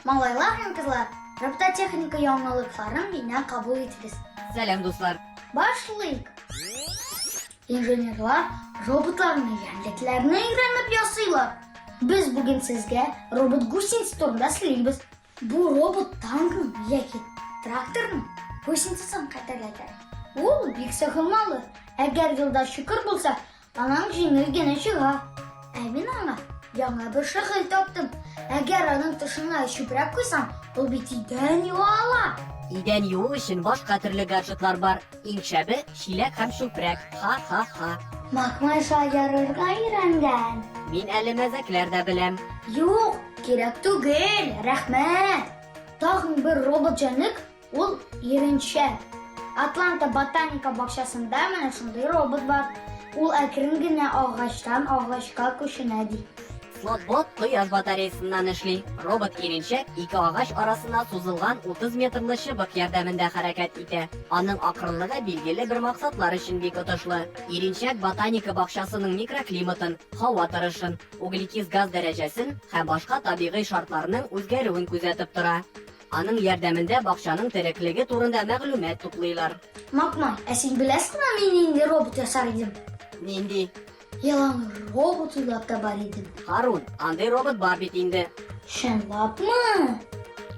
Malaylar hem kızlar, robototexnika yanlılıklarını yine kabul ediniz. Selam dostlar. Başlayalım. İnjenerlar robotlarını yendiklerini öğrenip yaşıyorlar. Biz bugün sizge robot guseniz turunda söyleyimiz. Bu robot tankın yoki traktorni gusensizdan qaytarlaydi. U bek saqilmalı. Eğer yılda şükür bulsa, anam jengilgina çıgar. Emin ana, yana bir şekil toptum. Eğer anın dışına şüphrek koysam, o bitiden yuvala. İden yuğu için başka türlü gadgetlar var. İnkşabı, şilek hem şüprek. Ha ha ha. Makmaşa yarırga öğrengen. Min elimezekler de bilem. Yok, gerek değil, rahmet. Tağın bir robot canlık, ol irinçe. Atlanta Botanika Bakşasında mana şunday robot var. Ol akringina ağaçtan ağaçka koşunadi. Slotbot kıyaz bataryasından işli. Robot irinçek iki ağaç arasında suzulgan 30 metrli şıbık yardımında hareket ite. Anın akırlığı bilgili bir maksatlar için bek ötüşlü. İrinçek Botanika Bakşasının mikroklimatın, hava tırışın, uglikiz gaz derecesini hem başka tabii şartlarının özgürlüğünü gözetip tura. Anın yardımında bakşanın tirikliği turunda məlumat toplayırlar. Makmay, sen bilesizmi men indi robot yasar idim? Nindi? Yalan robot uylap da bar idim. Harun, anday robot bar bit indi. Şınlap mı?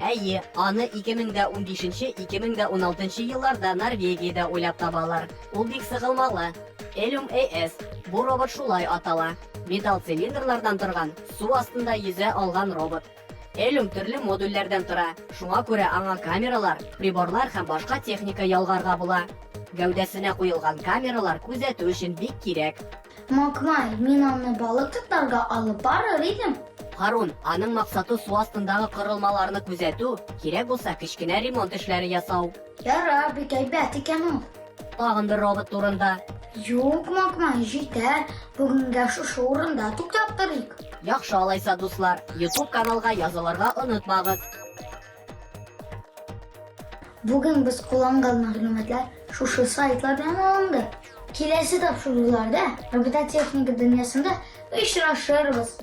Әйе, аны 2015-2016 yıllarda Norvegiyada oylap tabalar. Ул бик сыгылмалы. Elum AS. Bu robot şulay atala. Metal silindrlardan turgan, su astında yüze algan robot. Elum türlü modüllerden tura. Şuna göre аңа kameralar, приборлар һәм башка техника ялгарга була. Гәүдәсенә куелган камералар күзәтү өчен бик кирәк. Makmay, men onu balık tutarga alıp barır idim. Harun, аның максаты су астындагы кырылмаларны күзәтү, кирәк булса кичкенә ремонт эшләре ясау. Yara, bir kaybet iken o. Тагын бер робот турында. Yok Makmay, yeter. Bugün şu uğrunda tuktaptırık. Яхшы алайса дуслар, YouTube каналга язылырга онытмагыз. Bugün biz kullangan malumatlar şu saytlardan alındı. Kilesi tapşırılarda robototexnika dünyasında işraşırız.